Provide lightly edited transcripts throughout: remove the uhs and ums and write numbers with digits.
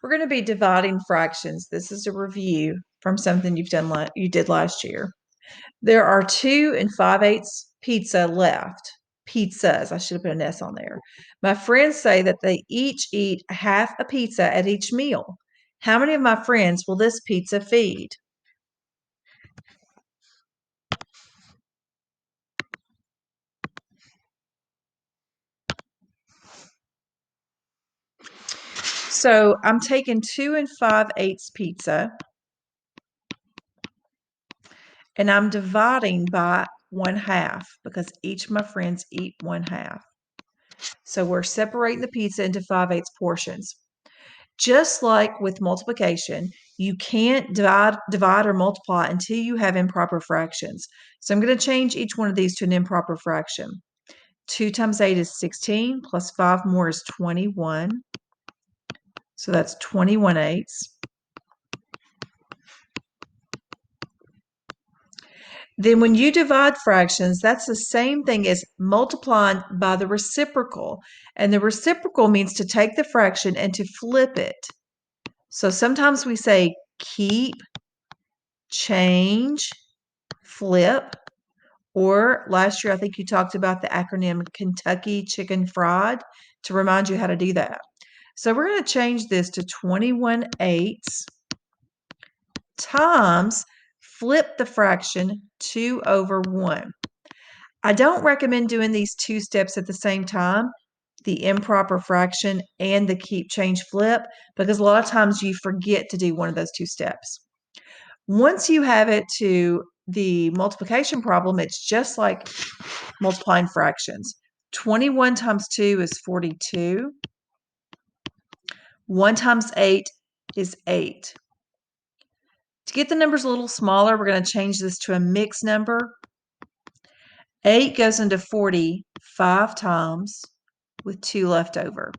We're going to be dividing fractions. This is a review from something you did last year. There are 2 5/8 pizza left. Pizzas. I should have put an S on there. My friends say that they each eat half a pizza at each meal. How many of my friends will this pizza feed? So I'm taking 2 5/8 pizza and I'm dividing by 1/2 because each of my friends eat 1/2. So we're separating the pizza into 5/8 portions. Just like with multiplication, you can't divide or multiply until you have improper fractions. So I'm going to change each one of these to an improper fraction. 2 times 8 is 16, plus 5 more is 21. So that's 21/8. Then when you divide fractions, that's the same thing as multiplying by the reciprocal. And the reciprocal means to take the fraction and to flip it. So sometimes we say keep, change, flip. Or last year, I think you talked about the acronym Kentucky Chicken Fried to remind you how to do that. So we're going to change this to 21/8 times, flip the fraction 2/1. I don't recommend doing these 2 steps at the same time, the improper fraction and the keep, change, flip, because a lot of times you forget to do one of those 2 steps. Once you have it to the multiplication problem, it's just like multiplying fractions. 21 times 2 is 42. 1 times 8 is 8. To get the numbers a little smaller, we're going to change this to a mixed number. 8 goes into 40 5 times with 2 left over.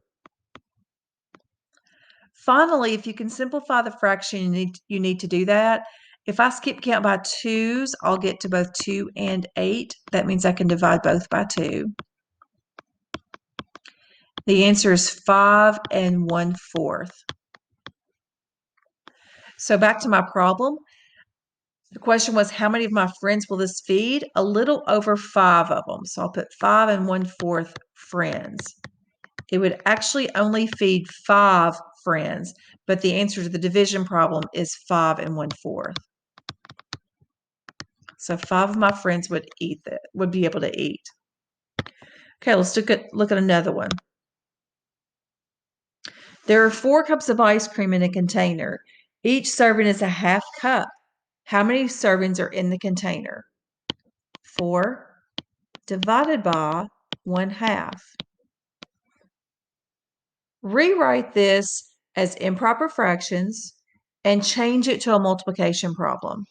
Finally, if you can simplify the fraction, you need to do that. If I skip count by 2's, I'll get to both 2 and 8. That means I can divide both by 2. The answer is 5 1/4. So back to my problem. The question was, how many of my friends will this feed? A little over 5 of them. So I'll put 5 1/4 friends. It would actually only feed 5 friends, but the answer to the division problem is 5 1/4. So 5 of my friends would be able to eat. Okay, let's look at another one. There are 4 cups of ice cream in a container. Each serving is a half cup. How many servings are in the container? 4 divided by 1/2. Rewrite this as improper fractions and change it to a multiplication problem.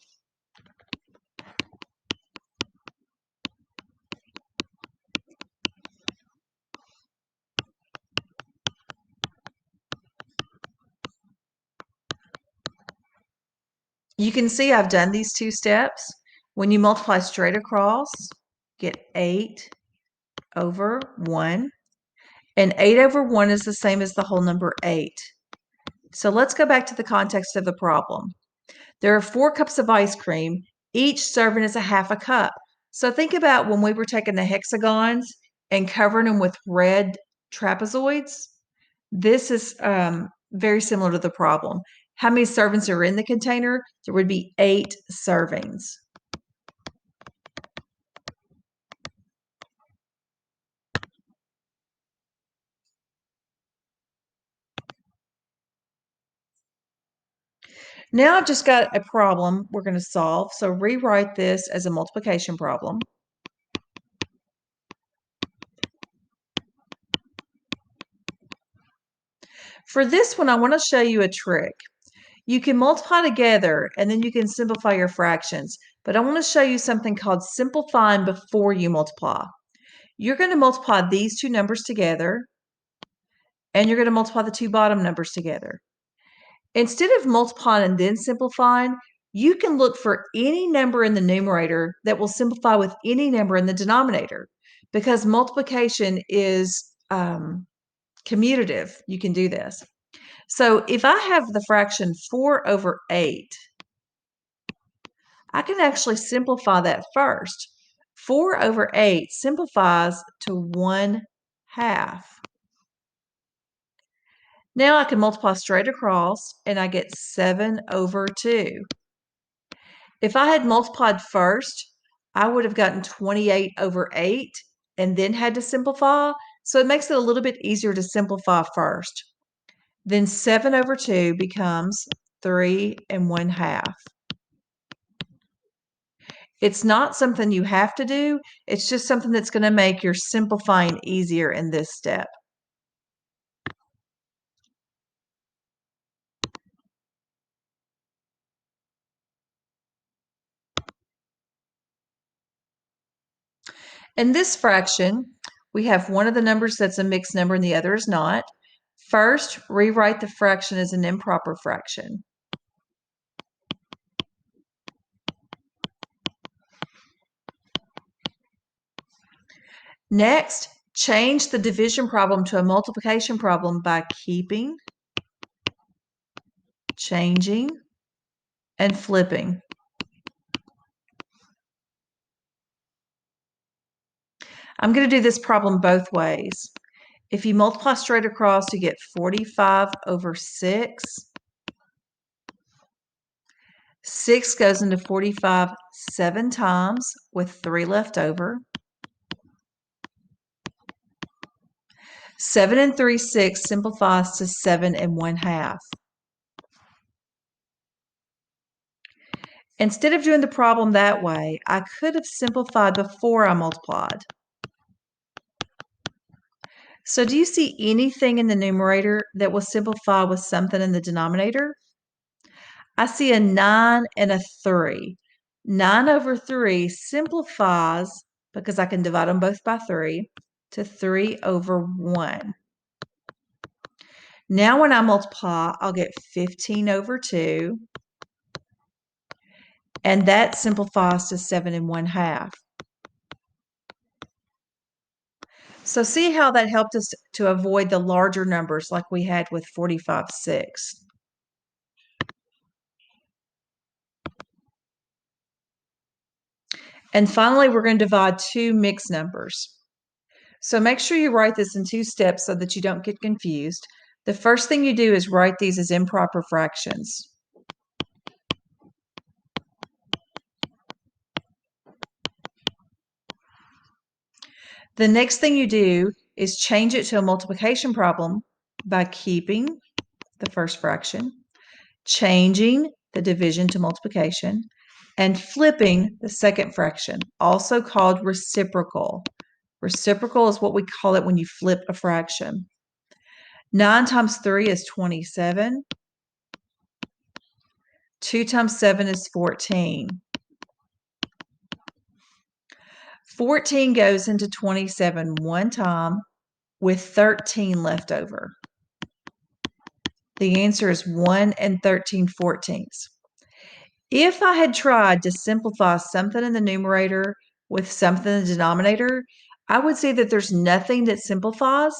You can see I've done these 2 steps. When you multiply straight across, get 8/1. And 8/1 is the same as the whole number 8. So let's go back to the context of the problem. There are 4 cups of ice cream. Each serving is a half a cup. So think about when we were taking the hexagons and covering them with red trapezoids. This is very similar to the problem. How many servings are in the container? There would be 8 servings. Now I've just got a problem we're going to solve. So rewrite this as a multiplication problem. For this one, I want to show you a trick. You can multiply together and then you can simplify your fractions. But I want to show you something called simplifying before you multiply. You're going to multiply these 2 numbers together and you're going to multiply the 2 bottom numbers together. Instead of multiplying and then simplifying, you can look for any number in the numerator that will simplify with any number in the denominator. Because multiplication is commutative, you can do this. So if I have the fraction 4 over 8, I can actually simplify that first. 4 over 8 simplifies to 1/2. Now I can multiply straight across, and I get 7 over 2. If I had multiplied first, I would have gotten 28 over 8 and then had to simplify, so it makes it a little bit easier to simplify first. Then 7 over 2 becomes 3 1/2. It's not something you have to do, it's just something that's going to make your simplifying easier in this step. In this fraction, we have one of the numbers that's a mixed number and the other is not. First, rewrite the fraction as an improper fraction. Next, change the division problem to a multiplication problem by keeping, changing, and flipping. I'm going to do this problem both ways. If you multiply straight across, you get 45 over 6. 6 goes into 45 7 times with 3 left over. 7 3/6 simplifies to 7 1/2. Instead of doing the problem that way, I could have simplified before I multiplied. So do you see anything in the numerator that will simplify with something in the denominator? I see a 9 and a 3. 9 over 3 simplifies, because I can divide them both by 3, to 3 over 1. Now when I multiply, I'll get 15 over 2, and that simplifies to 7 1/2. So see how that helped us to avoid the larger numbers like we had with 45 6. And finally, we're going to divide two mixed numbers. So make sure you write this in 2 steps so that you don't get confused. The first thing you do is write these as improper fractions. The next thing you do is change it to a multiplication problem by keeping the first fraction, changing the division to multiplication, and flipping the second fraction, also called reciprocal. Reciprocal is what we call it when you flip a fraction. 9 times 3 is 27. 2 times 7 is 14. 14 goes into 27 one time with 13 left over. The answer is 1 13/14. If I had tried to simplify something in the numerator with something in the denominator, I would say that there's nothing that simplifies.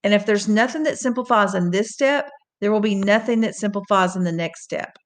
And if there's nothing that simplifies in this step, there will be nothing that simplifies in the next step.